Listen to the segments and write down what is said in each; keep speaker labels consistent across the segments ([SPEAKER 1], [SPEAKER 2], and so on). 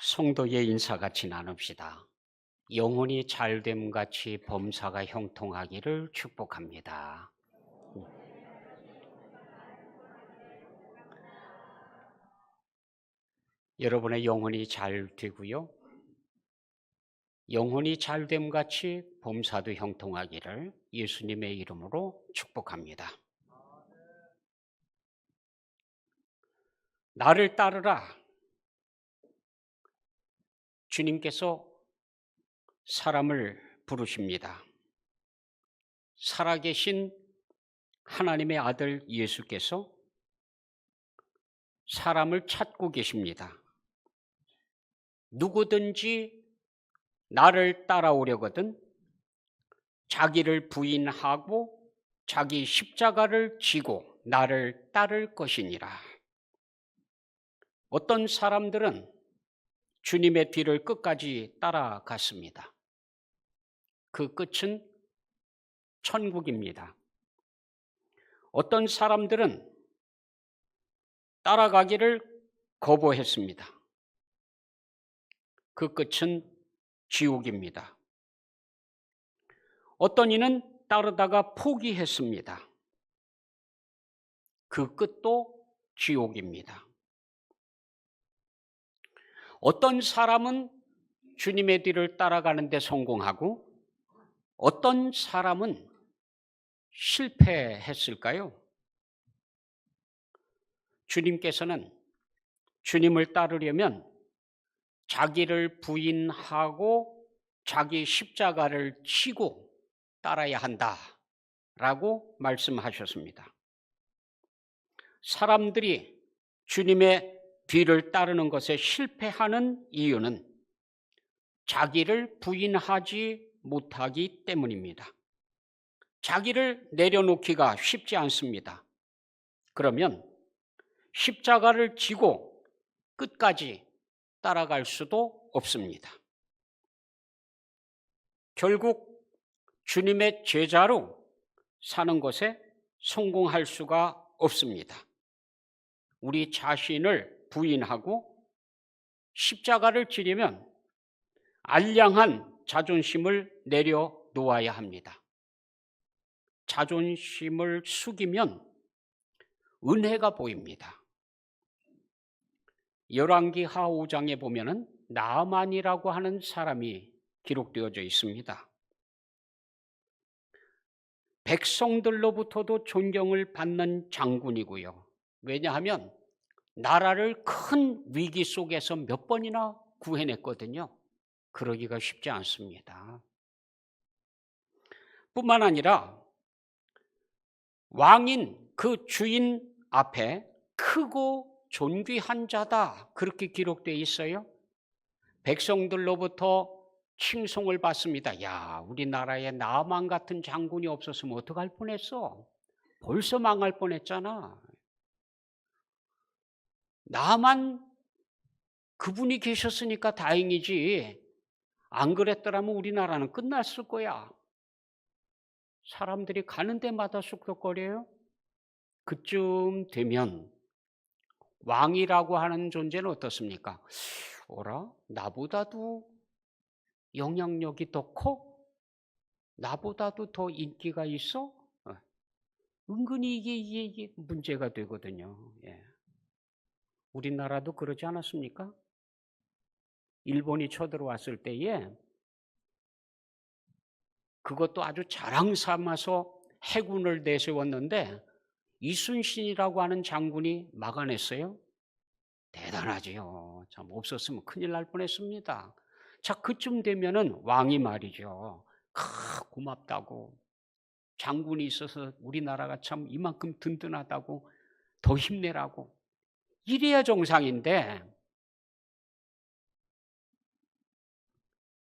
[SPEAKER 1] 성도의 인사같이 나눕시다. 영혼이 잘됨 같이 범사가 형통하기를 축복합니다. 여러분의 영혼이 잘 되고요. 영혼이 잘됨 같이 범사도 형통하기를 예수님의 이름으로 축복합니다. 나를 따르라. 주님께서 사람을 부르십니다. 살아계신 하나님의 아들 예수께서 사람을 찾고 계십니다. 누구든지 나를 따라오려거든 자기를 부인하고 자기 십자가를 지고 나를 따를 것이니라. 어떤 사람들은 주님의 뒤를 끝까지 따라갔습니다. 그 끝은 천국입니다. 어떤 사람들은 따라가기를 거부했습니다. 그 끝은 지옥입니다. 어떤 이는 따르다가 포기했습니다. 그 끝도 지옥입니다. 어떤 사람은 주님의 뒤를 따라가는 데 성공하고 어떤 사람은 실패했을까요? 주님께서는 주님을 따르려면 자기를 부인하고 자기 십자가를 지고 따라야 한다라고 말씀하셨습니다. 사람들이 주님의 뒤를 따르는 것에 실패하는 이유는 자기를 부인하지 못하기 때문입니다. 자기를 내려놓기가 쉽지 않습니다. 그러면 십자가를 지고 끝까지 따라갈 수도 없습니다. 결국 주님의 제자로 사는 것에 성공할 수가 없습니다. 우리 자신을 부인하고 십자가를 지려면 알량한 자존심을 내려놓아야 합니다. 자존심을 숙이면 은혜가 보입니다. 열왕기하 5장에 보면은 나아만이라고 하는 사람이 기록되어져 있습니다. 백성들로부터도 존경을 받는 장군이고요. 왜냐하면 나라를 큰 위기 속에서 몇 번이나 구해냈거든요. 그러기가 쉽지 않습니다. 뿐만 아니라 왕인 그 주인 앞에 크고 존귀한 자다 그렇게 기록되어 있어요. 백성들로부터 칭송을 받습니다. 야, 우리나라에 나만 같은 장군이 없었으면 어떡할 뻔했어. 벌써 망할 뻔했잖아. 나만 그분이 계셨으니까 다행이지. 안 그랬더라면 우리나라는 끝났을 거야. 사람들이 가는 데마다 쑥덕거려요. 그쯤 되면 왕이라고 하는 존재는 어떻습니까? 어라? 나보다도 영향력이 더 커? 나보다도 더 인기가 있어? 은근히 이게 문제가 되거든요. 예. 우리나라도 그러지 않았습니까? 일본이 쳐들어왔을 때에 그것도 아주 자랑 삼아서 해군을 내세웠는데 이순신이라고 하는 장군이 막아냈어요. 대단하지요. 참 없었으면 큰일 날 뻔했습니다. 자, 그쯤 되면은 왕이 말이죠. 고맙다고. 장군이 있어서 우리나라가 참 이만큼 든든하다고 더 힘내라고. 이래야 정상인데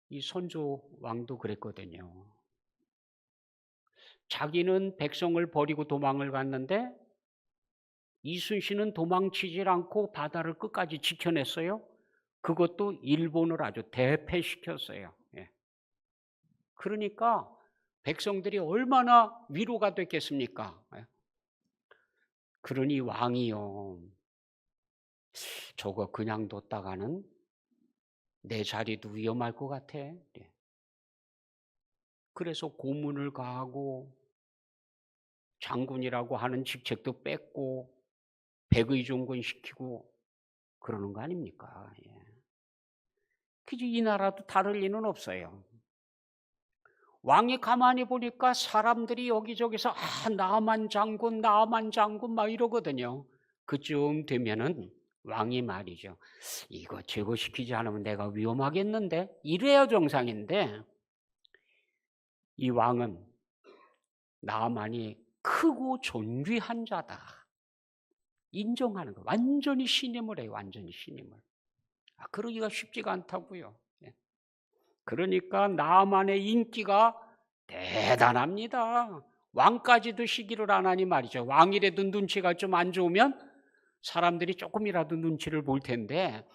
[SPEAKER 1] 이 선조 왕도 그랬거든요. 자기는 백성을 버리고 도망을 갔는데 이순신은 도망치질 않고 바다를 끝까지 지켜냈어요. 그것도 일본을 아주 대패시켰어요. 예. 그러니까 백성들이 얼마나 위로가 됐겠습니까? 예. 그러니 왕이요. 저거 그냥 뒀다가는 내 자리도 위험할 것 같아. 예. 그래서 고문을 가하고 장군이라고 하는 직책도 뺏고 백의종군 시키고 그러는 거 아닙니까? 예. 그저 이 나라도 다를 리는 없어요. 왕이 가만히 보니까 사람들이 여기저기서 나만 장군 막 이러거든요. 그쯤 되면은 왕이 말이죠. 이거 제거시키지 않으면 내가 위험하겠는데? 이래야 정상인데 이 왕은 나만이 크고 존귀한 자다. 인정하는 거. 완전히 신임을 해요. 완전히 신임을. 그러기가 쉽지가 않다고요. 예. 그러니까 나만의 인기가 대단합니다. 왕까지도 시기를 안 하니 말이죠. 왕이라도 눈치가 좀 안 좋으면 사람들이 조금이라도 눈치를 볼 텐데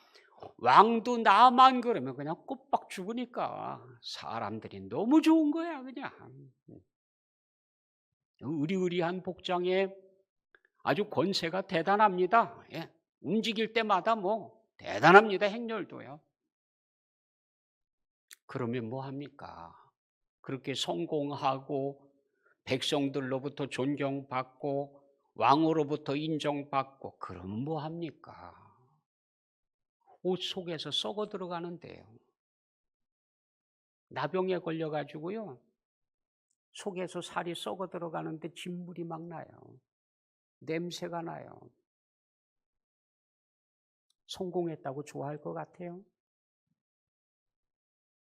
[SPEAKER 1] 왕도 나만 그러면 그냥 꼬박 죽으니까 사람들이 너무 좋은 거야 그냥. 의리의리한 복장에 아주 권세가 대단합니다. 예. 움직일 때마다 뭐 대단합니다. 행렬도요. 그러면 뭐 합니까? 그렇게 성공하고 백성들로부터 존경받고 왕으로부터 인정받고 그러면 뭐 합니까? 옷 속에서 썩어 들어가는데요. 나병에 걸려가지고요. 속에서 살이 썩어 들어가는데 진물이 막 나요. 냄새가 나요. 성공했다고 좋아할 것 같아요?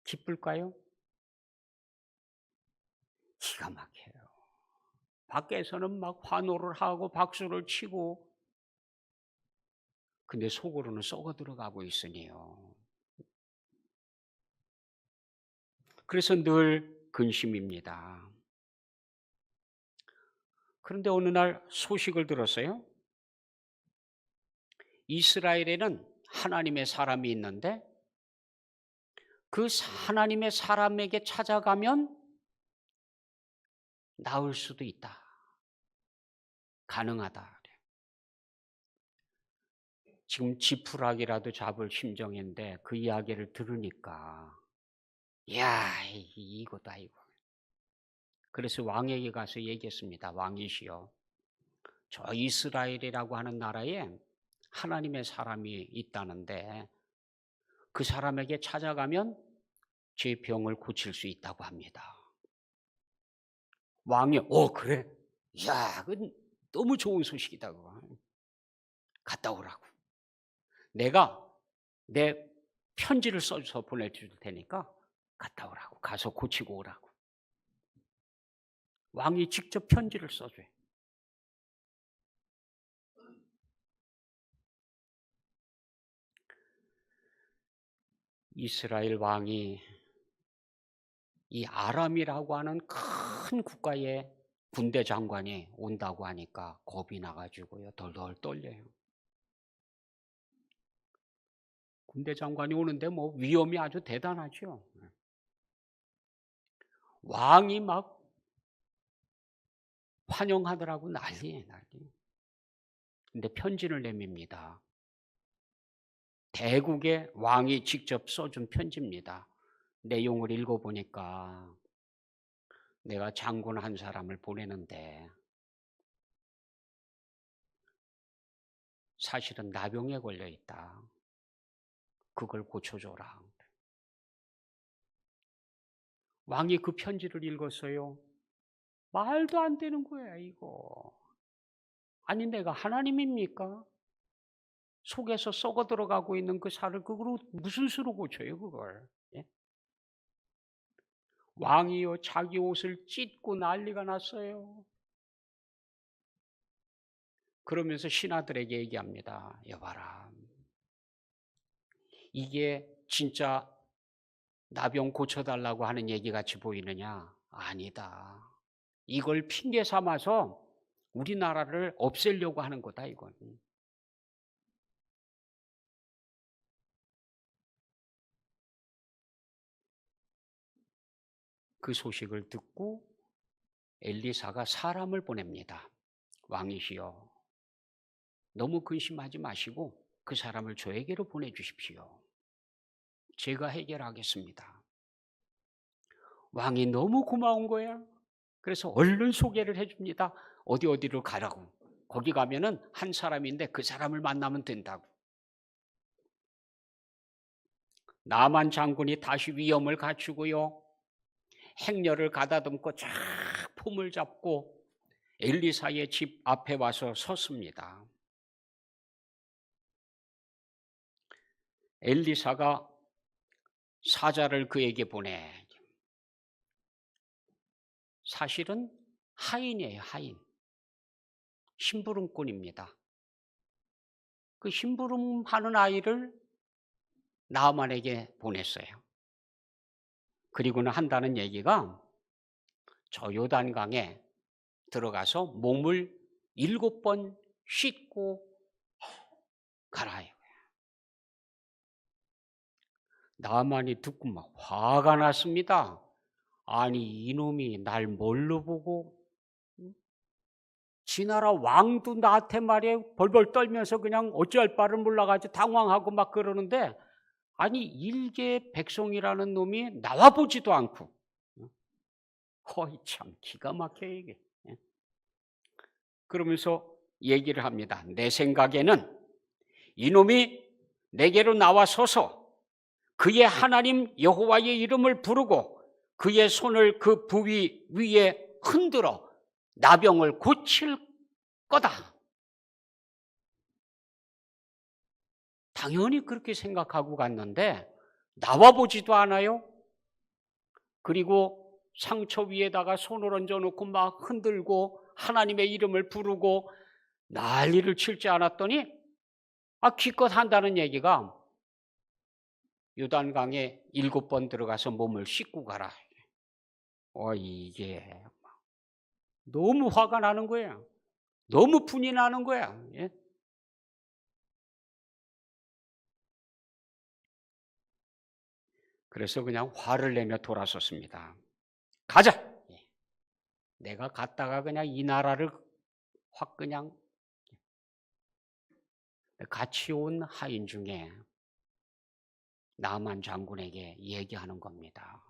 [SPEAKER 1] 기쁠까요? 기가 막혀요. 밖에서는 막 환호를 하고 박수를 치고 근데 속으로는 썩어 들어가고 있으니요. 그래서 늘 근심입니다. 그런데 어느 날 소식을 들었어요. 이스라엘에는 하나님의 사람이 있는데 그 하나님의 사람에게 찾아가면 나을 수도 있다. 가능하다. 지금 지푸라기라도 잡을 심정인데 그 이야기를 들으니까 야 이거다 이거. 그래서 왕에게 가서 얘기했습니다. 왕이시여 저 이스라엘이라고 하는 나라에 하나님의 사람이 있다는데 그 사람에게 찾아가면 제 병을 고칠 수 있다고 합니다. 왕이 그래? 이야 그건 너무 좋은 소식이다 그거. 갔다 오라고. 내가 내 편지를 써서 보내줄 테니까 갔다 오라고. 가서 고치고 오라고. 왕이 직접 편지를 써줘요. 이스라엘 왕이 이 아람이라고 하는 큰 국가의 군대 장관이 온다고 하니까 겁이 나가지고요. 덜덜 떨려요. 군대 장관이 오는데 뭐 위험이 아주 대단하죠. 왕이 막 환영하더라고 난리예요, 난리. 근데 편지를 내밉니다. 대국의 왕이 직접 써준 편지입니다. 내용을 읽어보니까 내가 장군 한 사람을 보내는데 사실은 나병에 걸려 있다. 그걸 고쳐줘라. 왕이 그 편지를 읽었어요. 말도 안 되는 거야 이거. 아니 내가 하나님입니까? 속에서 썩어 들어가고 있는 그 살을 그거로 무슨 수로 고쳐요 그걸. 예? 왕이요 자기 옷을 찢고 난리가 났어요. 그러면서 신하들에게 얘기합니다. 여봐라. 이게 진짜 나병 고쳐달라고 하는 얘기 같이 보이느냐? 아니다. 이걸 핑계 삼아서 우리나라를 없애려고 하는 거다 이건. 그 소식을 듣고 엘리사가 사람을 보냅니다. 왕이시여 너무 근심하지 마시고 그 사람을 저에게로 보내주십시오. 제가 해결하겠습니다. 왕이 너무 고마운 거야. 그래서 얼른 소개를 해줍니다. 어디로 가라고. 거기 가면은 한 사람인데 그 사람을 만나면 된다고. 나만 장군이 다시 위엄을 갖추고요. 행렬을 가다듬고 쫙 품을 잡고 엘리사의 집 앞에 와서 섰습니다. 엘리사가 사자를 그에게 보내. 사실은 하인이에요, 하인. 심부름꾼입니다. 그 심부름하는 아이를 나아만에게 보냈어요. 그리고는 한다는 얘기가 저 요단강에 들어가서 몸을 7번 씻고 가라. 나아만이 듣고 막 화가 났습니다. 아니 이놈이 날 뭘로 보고 지 나라 왕도 나한테 말이에요 벌벌 떨면서 그냥 어찌할 바를 몰라가지고 당황하고 막 그러는데 아니 일개 백성이라는 놈이 나와보지도 않고 허이 참 기가 막혀 이게. 그러면서 얘기를 합니다. 내 생각에는 이놈이 내게로 나와서서 그의 하나님 여호와의 이름을 부르고 그의 손을 그 부위 위에 흔들어 나병을 고칠 거다. 당연히 그렇게 생각하고 갔는데 나와보지도 않아요. 그리고 상처 위에다가 손을 얹어놓고 막 흔들고 하나님의 이름을 부르고 난리를 칠지 않았더니 기껏 한다는 얘기가 요단강에 7번 들어가서 몸을 씻고 가라. 이게 너무 화가 나는 거야. 너무 분이 나는 거야. 예? 그래서 그냥 화를 내며 돌아섰습니다. 가자. 내가 갔다가 그냥 이 나라를 확 그냥. 같이 온 하인 중에 나만 장군에게 얘기하는 겁니다.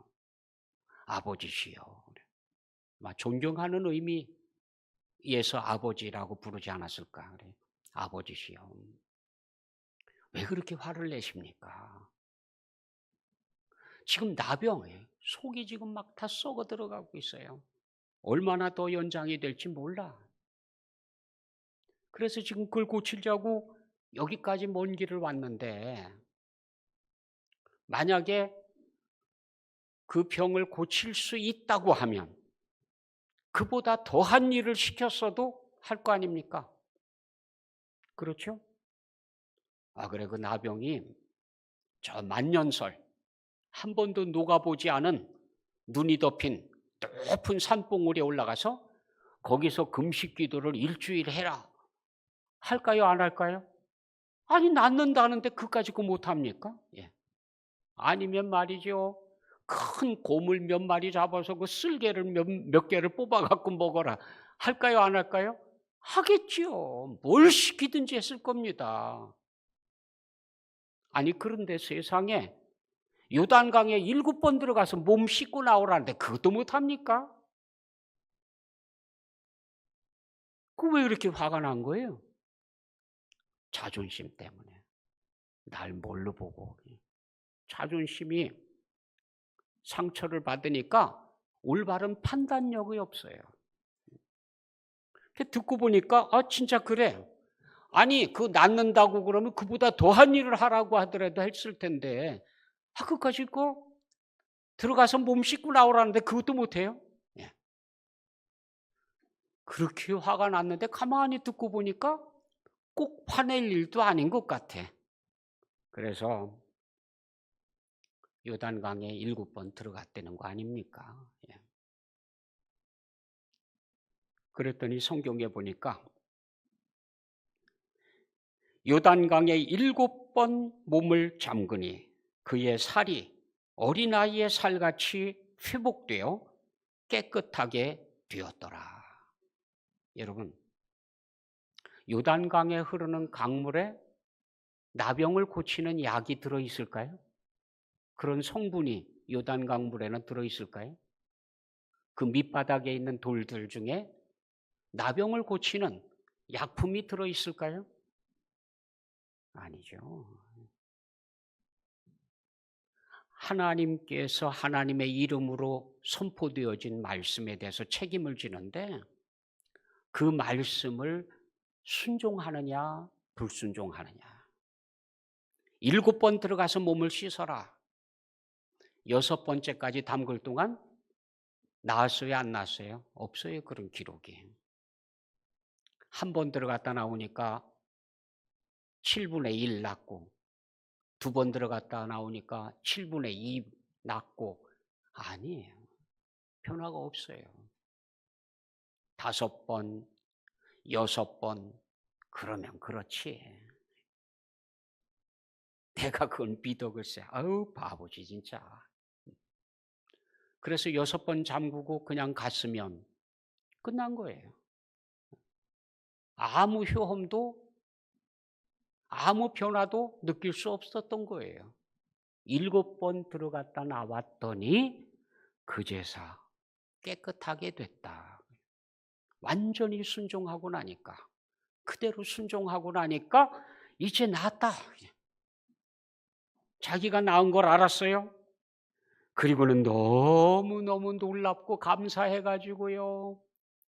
[SPEAKER 1] 아버지시여. 존경하는 의미에서 아버지라고 부르지 않았을까? 그래. 아버지시여. 왜 그렇게 화를 내십니까? 지금 나병에 속이 지금 막 다 썩어 들어가고 있어요. 얼마나 더 연장이 될지 몰라. 그래서 지금 그걸 고치려고 여기까지 먼 길을 왔는데 만약에 그 병을 고칠 수 있다고 하면 그보다 더한 일을 시켰어도 할 거 아닙니까? 그렇죠? 그래 그 나병이 저 만년설 한 번도 녹아보지 않은 눈이 덮인 높은 산봉우리에 올라가서 거기서 금식 기도를 일주일 해라. 할까요? 안 할까요? 아니 낫는다는데 그까짓 거 못합니까? 예. 아니면 말이죠. 큰 곰을 몇 마리 잡아서 그 쓸개를 몇 개를 뽑아갖고 먹어라. 할까요? 안 할까요? 하겠죠. 뭘 시키든지 했을 겁니다. 아니 그런데 세상에 요단강에 7번 들어가서 몸 씻고 나오라는데 그것도 못합니까? 그 왜 이렇게 화가 난 거예요? 자존심 때문에. 날 뭘로 보고. 자존심이 상처를 받으니까 올바른 판단력이 없어요. 듣고 보니까 진짜 그래. 아니 그 낫는다고 그러면 그보다 더한 일을 하라고 하더라도 했을 텐데 그까짓 거 들어가서 몸 씻고 나오라는데 그것도 못해요. 예. 그렇게 화가 났는데 가만히 듣고 보니까 꼭 화낼 일도 아닌 것 같아. 그래서 요단강에 7번 들어갔다는 거 아닙니까? 예. 그랬더니 성경에 보니까 요단강에 7번 몸을 잠그니 그의 살이 어린아이의 살같이 회복되어 깨끗하게 되었더라. 여러분, 요단강에 흐르는 강물에 나병을 고치는 약이 들어있을까요? 그런 성분이 요단강 물에는 들어있을까요? 그 밑바닥에 있는 돌들 중에 나병을 고치는 약품이 들어있을까요? 아니죠. 하나님께서 하나님의 이름으로 선포되어진 말씀에 대해서 책임을 지는데 그 말씀을 순종하느냐 불순종하느냐. 7번 들어가서 몸을 씻어라. 6번째까지 담글 동안 나았어요 안 나았어요? 없어요 그런 기록이. 한 번 들어갔다 나오니까 7분의 1 낫고 2번 들어갔다 나오니까 7분의 2 낫고 아니에요. 변화가 없어요. 5번, 6번 그러면 그렇지. 내가 그건 믿어 글쎄. 아유 바보지 진짜. 그래서 6번 잠그고 그냥 갔으면 끝난 거예요. 아무 효험도 아무 변화도 느낄 수 없었던 거예요. 7번 들어갔다 나왔더니 그제서 깨끗하게 됐다. 완전히 순종하고 나니까 그대로 순종하고 나니까 이제 낫다. 자기가 나은 걸 알았어요. 그리고는 너무너무 놀랍고 감사해가지고요.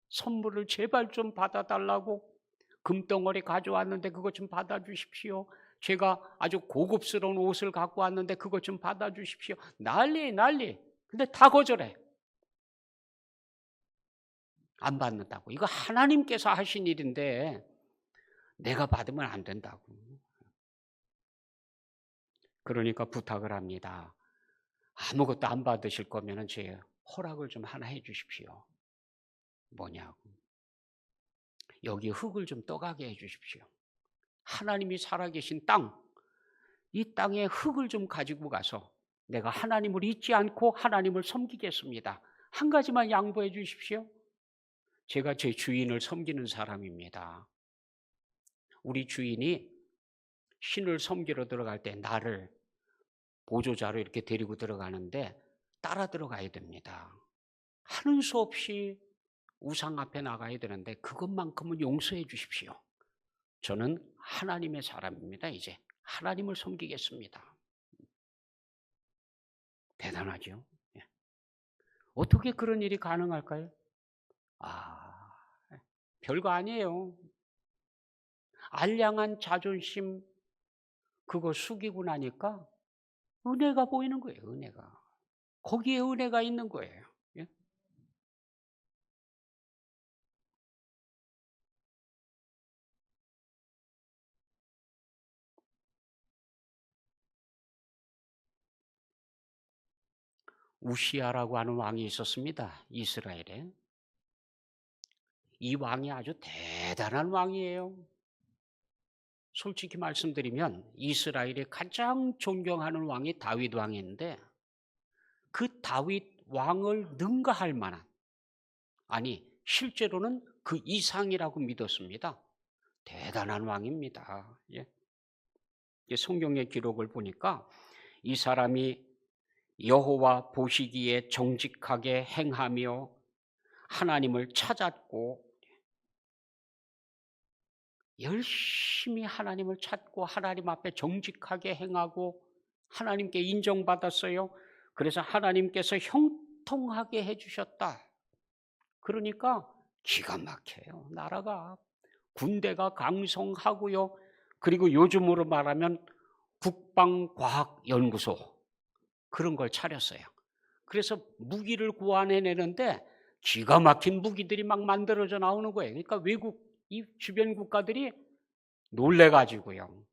[SPEAKER 1] 선물을 제발 좀 받아달라고 금덩어리 가져왔는데 그것 좀 받아주십시오. 제가 아주 고급스러운 옷을 갖고 왔는데 그것 좀 받아주십시오. 난리. 근데 다 거절해. 안 받는다고. 이거 하나님께서 하신 일인데 내가 받으면 안 된다고. 그러니까 부탁을 합니다. 아무것도 안 받으실 거면 제 허락을 좀 하나 해 주십시오. 뭐냐고. 여기 흙을 좀 떠가게 해 주십시오. 하나님이 살아계신 땅, 이 땅에 흙을 좀 가지고 가서 내가 하나님을 잊지 않고 하나님을 섬기겠습니다. 한 가지만 양보해 주십시오. 제가 제 주인을 섬기는 사람입니다. 우리 주인이 신을 섬기러 들어갈 때 나를 보조자로 이렇게 데리고 들어가는데 따라 들어가야 됩니다. 하는 수 없이 우상 앞에 나가야 되는데 그것만큼은 용서해 주십시오. 저는 하나님의 사람입니다. 이제 하나님을 섬기겠습니다. 대단하죠? 어떻게 그런 일이 가능할까요? 별거 아니에요. 알량한 자존심 그거 숙이고 나니까 은혜가 보이는 거예요. 은혜가. 거기에 은혜가 있는 거예요. 예? 우시아라고 하는 왕이 있었습니다. 이스라엘에. 이 왕이 아주 대단한 왕이에요. 솔직히 말씀드리면 이스라엘이 가장 존경하는 왕이 다윗 왕인데 그 다윗 왕을 능가할 만한, 아니 실제로는 그 이상이라고 믿었습니다. 대단한 왕입니다. 예. 성경의 기록을 보니까 이 사람이 여호와 보시기에 정직하게 행하며 하나님을 찾았고 열심히 하나님을 찾고 하나님 앞에 정직하게 행하고 하나님께 인정받았어요. 그래서 하나님께서 형통하게 해주셨다. 그러니까 기가 막혀요. 나라가 군대가 강성하고요. 그리고 요즘으로 말하면 국방과학연구소 그런 걸 차렸어요. 그래서 무기를 구안해내는데 기가 막힌 무기들이 막 만들어져 나오는 거예요. 그러니까 외국 이 주변 국가들이 놀래가지고요.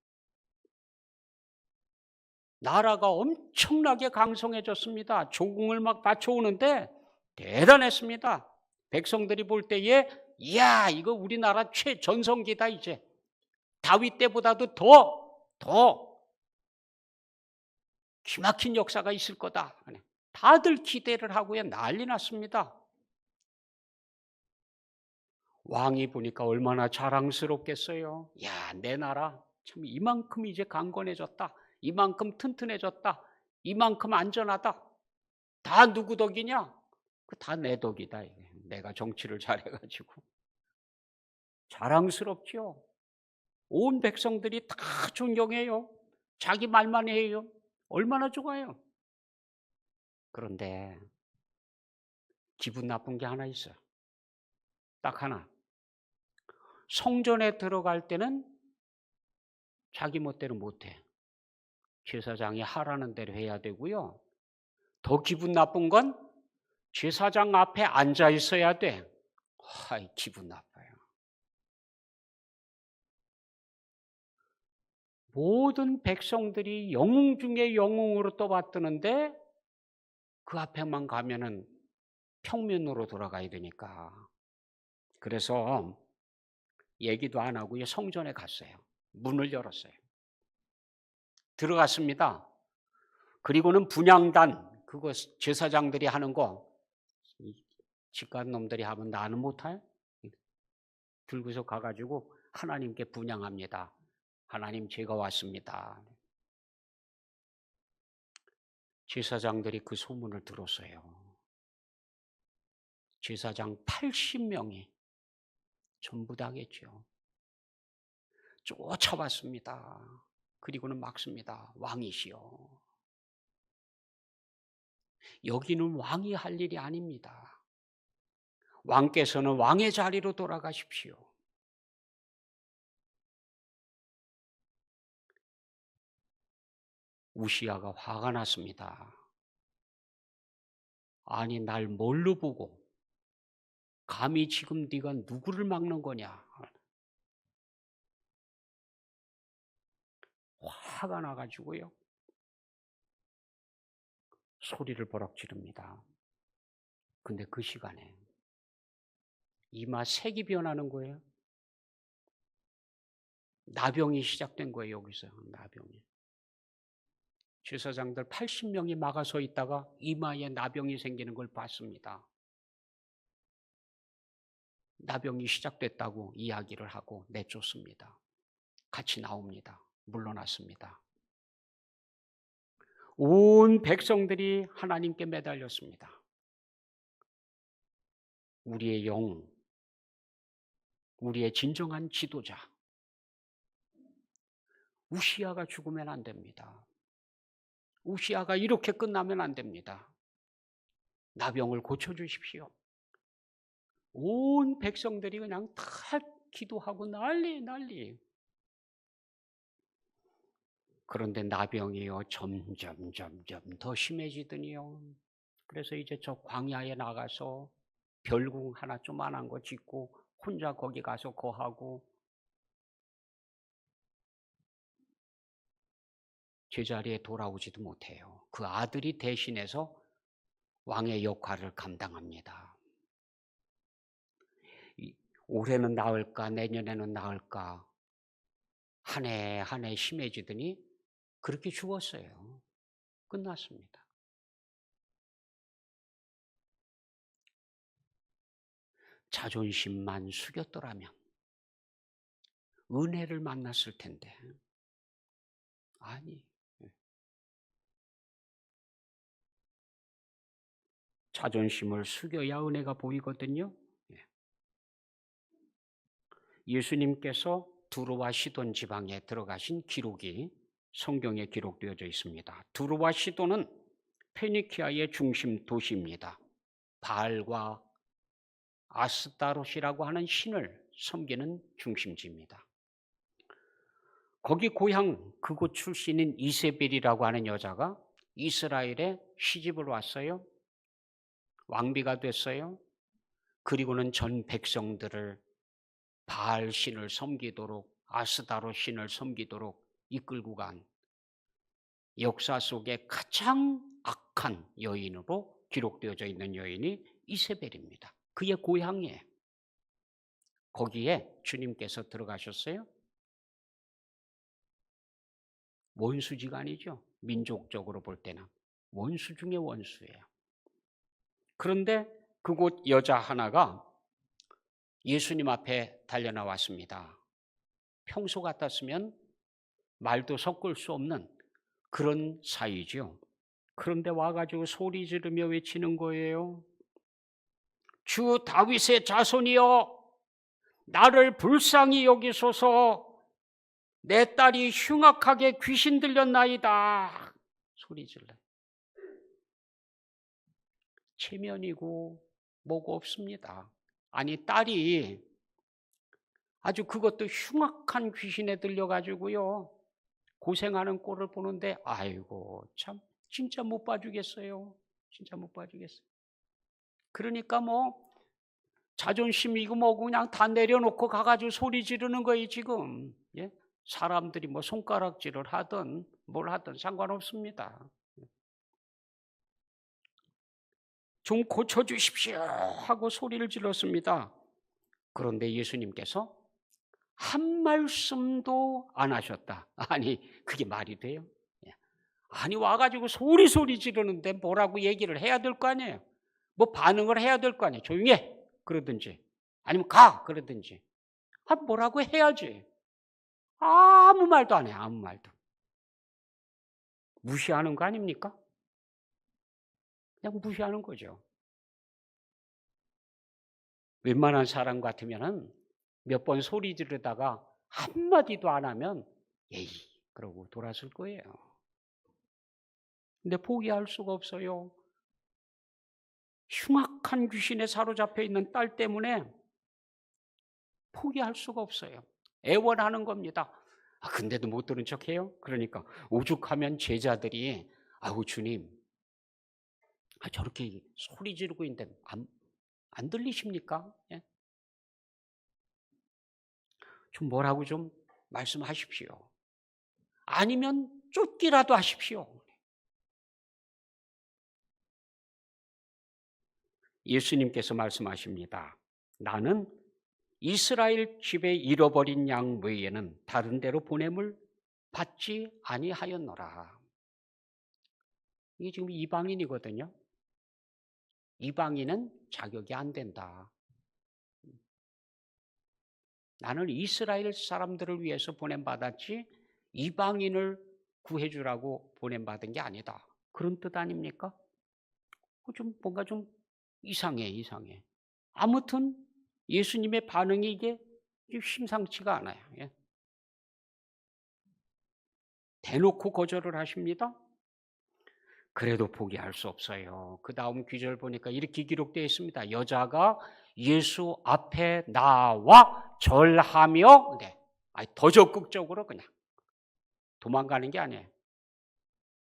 [SPEAKER 1] 나라가 엄청나게 강성해졌습니다. 조공을 막 바쳐오는데 대단했습니다. 백성들이 볼 때에 이야 이거 우리나라 최전성기다 이제. 다윗 때보다도 더 기막힌 역사가 있을 거다. 다들 기대를 하고요. 난리 났습니다. 왕이 보니까 얼마나 자랑스럽겠어요. 야, 내 나라 참 이만큼 이제 강건해졌다. 이만큼 튼튼해졌다. 이만큼 안전하다. 다 누구 덕이냐? 그 다 내 덕이다. 이게. 내가 정치를 잘해가지고. 자랑스럽죠. 온 백성들이 다 존경해요. 자기 말만 해요. 얼마나 좋아요. 그런데 기분 나쁜 게 하나 있어요. 딱 하나. 성전에 들어갈 때는 자기 멋대로 못해. 제사장이 하라는 대로 해야 되고요. 더 기분 나쁜 건 제사장 앞에 앉아 있어야 돼. 아이, 기분 나빠요. 모든 백성들이 영웅 중에 영웅으로 떠받드는데 그 앞에만 가면은 평면으로 돌아가야 되니까. 그래서 얘기도 안 하고요. 성전에 갔어요. 문을 열었어요. 들어갔습니다. 그리고는 분향단, 그거 제사장들이 하는 거, 집간 놈들이 하면 나는 못해? 들고서 가가지고 하나님께 분향합니다. 하나님, 제가 왔습니다. 제사장들이 그 소문을 들었어요. 제사장 80명이 전부 다겠죠. 쫓아왔습니다. 그리고는 막습니다. 왕이시여. 여기는 왕이 할 일이 아닙니다. 왕께서는 왕의 자리로 돌아가십시오. 우시야가 화가 났습니다. 아니, 날 뭘로 보고 감히 지금 네가 누구를 막는 거냐. 화가 나가지고요. 소리를 버럭 지릅니다. 근데 그 시간에 이마 색이 변하는 거예요. 나병이 시작된 거예요. 여기서 나병이. 제사장들 80명이 막아서 있다가 이마에 나병이 생기는 걸 봤습니다. 나병이 시작됐다고 이야기를 하고 내쫓습니다. 같이 나옵니다. 물러났습니다. 온 백성들이 하나님께 매달렸습니다. 우리의 영, 우리의 진정한 지도자 우시야가 죽으면 안 됩니다. 우시야가 이렇게 끝나면 안 됩니다. 나병을 고쳐주십시오. 온 백성들이 그냥 다 기도하고 난리. 그런데 나병이요 점점 더 심해지더니요. 그래서 이제 저 광야에 나가서 별궁 하나 조그만한 거 짓고 혼자 거기 가서 거하고 제자리에 돌아오지도 못해요. 그 아들이 대신해서 왕의 역할을 감당합니다. 올해는 나을까 내년에는 나을까 한 해 한 해 심해지더니 그렇게 죽었어요. 끝났습니다. 자존심만 숙였더라면 은혜를 만났을 텐데 아니, 자존심을 숙여야 은혜가 보이거든요. 예수님께서 두로와 시돈 지방에 들어가신 기록이 성경에 기록되어져 있습니다. 두로와 시돈은 페니키아의 중심 도시입니다. 바알과 아스타롯이라고 하는 신을 섬기는 중심지입니다. 거기 고향 그곳 출신인 이세벨이라고 하는 여자가 이스라엘에 시집을 왔어요. 왕비가 됐어요. 그리고는 전 백성들을 바알 신을 섬기도록 아스타롯 신을 섬기도록 이끌고 간 역사 속에 가장 악한 여인으로 기록되어져 있는 여인이 이세벨입니다. 그의 고향에 거기에 주님께서 들어가셨어요. 원수지간이죠. 민족적으로 볼 때는 원수 중에 원수예요. 그런데 그곳 여자 하나가 예수님 앞에 달려나왔습니다. 평소 같았으면 말도 섞을 수 없는 그런 사이죠. 그런데 와가지고 소리 지르며 외치는 거예요. 주 다윗의 자손이여, 나를 불쌍히 여기소서. 내 딸이 흉악하게 귀신 들렸나이다. 소리 질러. 체면이고 뭐고 없습니다. 아니, 딸이 아주 그것도 흉악한 귀신에 들려가지고요, 고생하는 꼴을 보는데, 아이고 참 진짜 못 봐주겠어요. 진짜 못 봐주겠어요. 그러니까 뭐 자존심이고 뭐고 그냥 다 내려놓고 가가지고 소리 지르는 거예요 지금. 예? 사람들이 뭐 손가락질을 하든 뭘 하든 상관없습니다. 좀 고쳐주십시오 하고 소리를 질렀습니다. 그런데 예수님께서 한 말씀도 안 하셨다. 아니, 그게 말이 돼요? 아니, 와가지고 소리 지르는데 뭐라고 얘기를 해야 될 거 아니에요? 뭐 반응을 해야 될 거 아니에요? 조용히 해! 그러든지, 아니면 가! 그러든지. 뭐라고 해야지. 아무 말도 안 해, 아무 말도. 무시하는 거 아닙니까? 그냥 무시하는 거죠. 웬만한 사람 같으면은 몇 번 소리 지르다가 한마디도 안 하면 에이 그러고 돌아설 거예요. 근데 포기할 수가 없어요. 흉악한 귀신에 사로잡혀 있는 딸 때문에 포기할 수가 없어요. 애원하는 겁니다. 근데도 못 들은 척해요. 그러니까 오죽하면 제자들이 아우 주님, 저렇게 소리 지르고 있는데 안 들리십니까? 예? 좀 뭐라고 좀 말씀하십시오. 아니면 쫓기라도 하십시오. 예수님께서 말씀하십니다. 나는 이스라엘 집에 잃어버린 양 외에는 다른 데로 보냄을 받지 아니하였노라. 이게 지금 이방인이거든요. 이방인은 자격이 안 된다. 나는 이스라엘 사람들을 위해서 보냄받았지 이방인을 구해주라고 보냄받은 게 아니다. 그런 뜻 아닙니까? 뭔가 좀 이상해. 아무튼 예수님의 반응이 이게 심상치가 않아요. 예. 대놓고 거절을 하십니다. 그래도 포기할 수 없어요. 그 다음 구절 보니까 이렇게 기록되어 있습니다. 여자가 예수 앞에 나와 절하며, 더 적극적으로 그냥 도망가는 게 아니에요.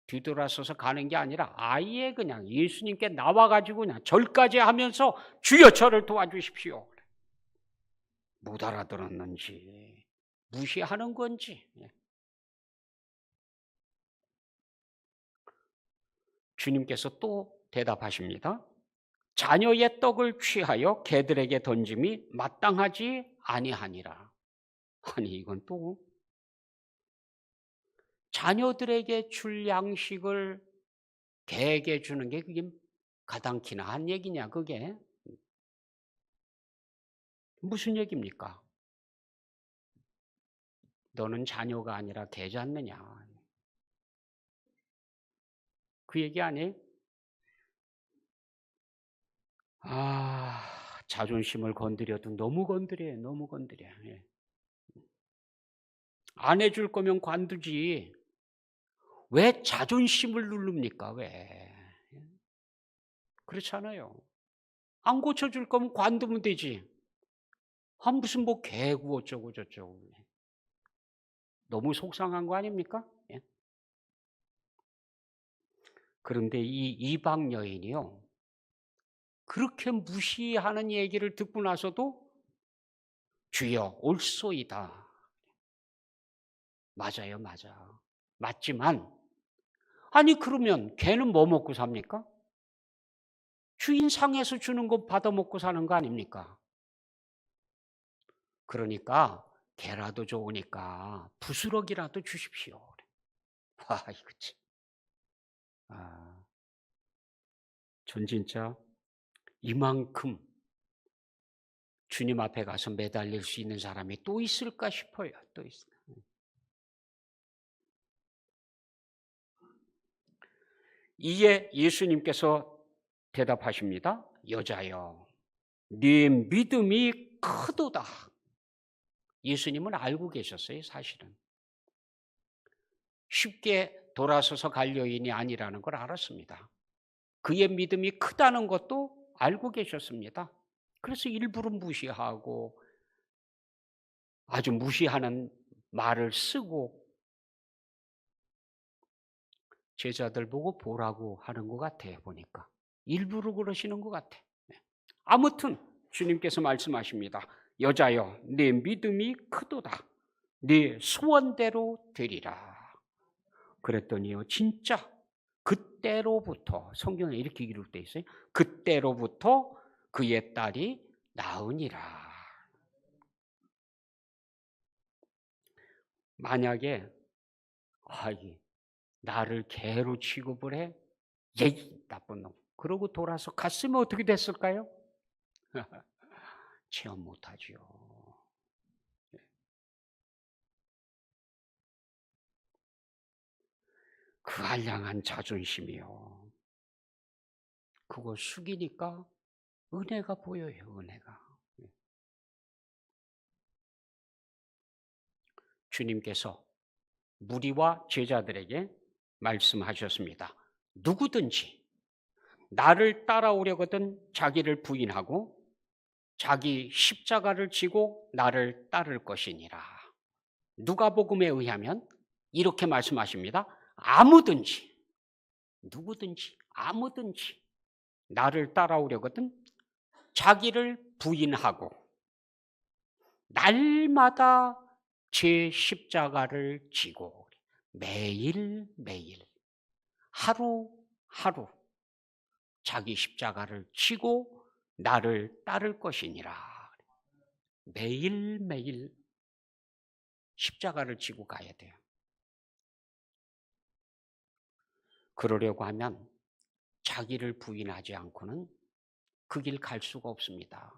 [SPEAKER 1] 뒤돌아서서 가는 게 아니라 아예 그냥 예수님께 나와가지고 그냥 절까지 하면서 주여 저를 도와주십시오. 못 알아들었는지 무시하는 건지. 주님께서 또 대답하십니다. 자녀의 떡을 취하여 개들에게 던짐이 마땅하지 아니하니라. 아니 이건 또 자녀들에게 줄 양식을 개에게 주는 게 그게 가당키나 한 얘기냐 그게? 무슨 얘기입니까? 너는 자녀가 아니라 개 잤느냐? 그 얘기 아니에요? 자존심을 건드려도 너무 건드려요. 너무 건드려. 예. 안 해줄 거면 관두지. 왜 자존심을 누릅니까? 왜? 그렇잖아요. 안 고쳐줄 거면 관두면 되지. 무슨 뭐 개구 어쩌고 저쩌고. 너무 속상한 거 아닙니까? 예? 그런데 이 이방 여인이요. 그렇게 무시하는 얘기를 듣고 나서도 주여 옳소이다. 맞아요. 맞지만 아니 그러면 개는 뭐 먹고 삽니까? 주인 상에서 주는 거 받아 먹고 사는 거 아닙니까? 그러니까 개라도 좋으니까 부스러기라도 주십시오. 이거 참. 전 진짜 이만큼 주님 앞에 가서 매달릴 수 있는 사람이 또 있을까 싶어요. 또 있어요. 이에 예수님께서 대답하십니다. 여자여, 네 믿음이 크도다. 예수님은 알고 계셨어요, 사실은. 쉽게 돌아서서 갈 여인이 아니라는 걸 알았습니다. 그의 믿음이 크다는 것도 알고 계셨습니다. 그래서 일부러 무시하고 아주 무시하는 말을 쓰고 제자들 보고 보라고 하는 것 같아요, 보니까. 일부러 그러시는 것 같아. 아무튼 주님께서 말씀하십니다. 여자여, 내 믿음이 크도다. 네 소원대로 되리라. 그랬더니요, 진짜 그때로부터, 성경에 이렇게 기록되어 있어요. 그때로부터 그의 딸이 나으니라. 만약에 나를 개로 취급을 해? 예이, 나쁜 놈. 그러고 돌아서 갔으면 어떻게 됐을까요? 체험 못하죠. 그 한량한 자존심이요. 그거 숙이니까 은혜가 보여요, 은혜가. 주님께서 무리와 제자들에게 말씀하셨습니다. 누구든지 나를 따라오려거든 자기를 부인하고 자기 십자가를 지고 나를 따를 것이니라. 누가복음에 의하면 이렇게 말씀하십니다. 아무든지, 누구든지, 아무든지 나를 따라오려거든 자기를 부인하고 날마다 제 십자가를 지고 매일매일 하루하루 자기 십자가를 지고 나를 따를 것이니라. 매일매일 십자가를 지고 가야 돼요. 그러려고 하면 자기를 부인하지 않고는 그 길 갈 수가 없습니다.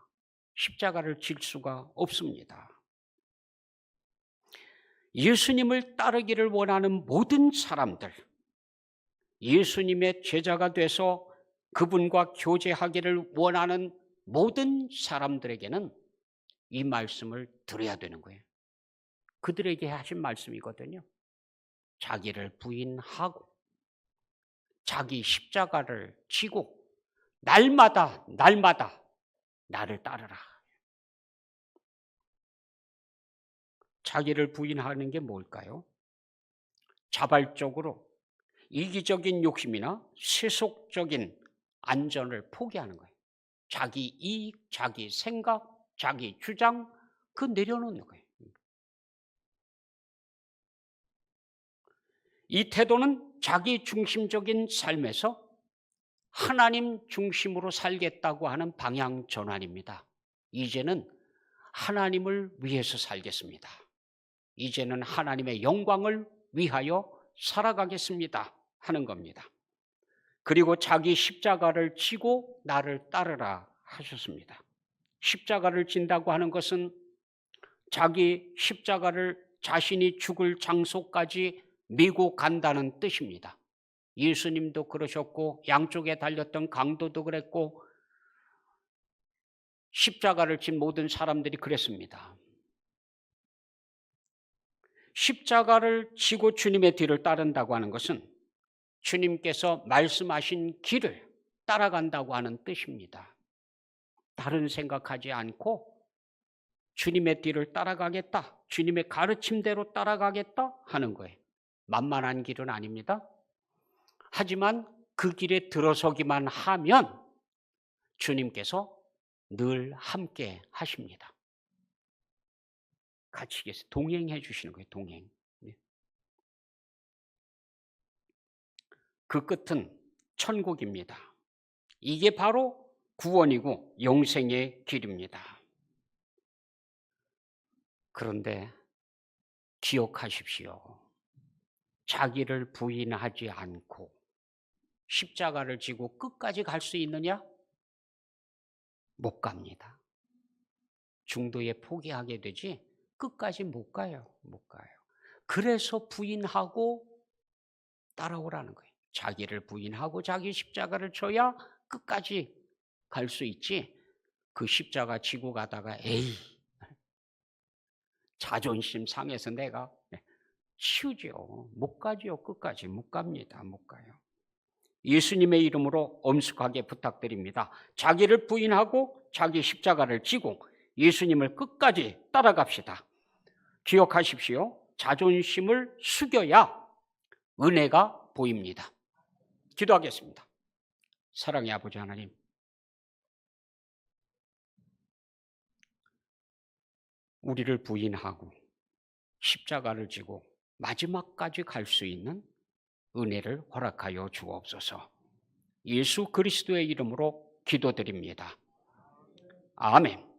[SPEAKER 1] 십자가를 질 수가 없습니다. 예수님을 따르기를 원하는 모든 사람들, 예수님의 제자가 돼서 그분과 교제하기를 원하는 모든 사람들에게는 이 말씀을 들어야 되는 거예요. 그들에게 하신 말씀이거든요. 자기를 부인하고 자기 십자가를 지고 날마다 나를 따르라. 자기를 부인하는 게 뭘까요? 자발적으로 이기적인 욕심이나 세속적인 안전을 포기하는 거예요. 자기 이익, 자기 생각, 자기 주장, 그 내려놓는 거예요. 이 태도는 자기 중심적인 삶에서 하나님 중심으로 살겠다고 하는 방향 전환입니다. 이제는 하나님을 위해서 살겠습니다. 이제는 하나님의 영광을 위하여 살아가겠습니다 하는 겁니다. 그리고 자기 십자가를 지고 나를 따르라 하셨습니다. 십자가를 진다고 하는 것은 자기 십자가를 자신이 죽을 장소까지 메고 간다는 뜻입니다. 예수님도 그러셨고 양쪽에 달렸던 강도도 그랬고 십자가를 진 모든 사람들이 그랬습니다. 십자가를 지고 주님의 뒤를 따른다고 하는 것은 주님께서 말씀하신 길을 따라간다고 하는 뜻입니다. 다른 생각하지 않고 주님의 뒤를 따라가겠다, 주님의 가르침대로 따라가겠다 하는 거예요. 만만한 길은 아닙니다. 하지만 그 길에 들어서기만 하면 주님께서 늘 함께 하십니다. 같이 동행해 주시는 거예요. 동행. 그 끝은 천국입니다. 이게 바로 구원이고 영생의 길입니다. 그런데 기억하십시오. 자기를 부인하지 않고 십자가를 지고 끝까지 갈 수 있느냐? 못 갑니다. 중도에 포기하게 되지 끝까지 못 가요. 못 가요. 그래서 부인하고 따라오라는 거예요. 자기를 부인하고 자기 십자가를 져야 끝까지 갈 수 있지. 그 십자가 지고 가다가 에이, 자존심 상해서 내가 치우죠. 못 가죠. 끝까지 못 갑니다. 못 가요. 예수님의 이름으로 엄숙하게 부탁드립니다. 자기를 부인하고 자기 십자가를 지고 예수님을 끝까지 따라갑시다. 기억하십시오. 자존심을 숙여야 은혜가 보입니다. 기도하겠습니다. 사랑의 아버지 하나님, 우리를 부인하고 십자가를 지고 마지막까지 갈 수 있는 은혜를 허락하여 주옵소서. 예수 그리스도의 이름으로 기도드립니다. 아멘.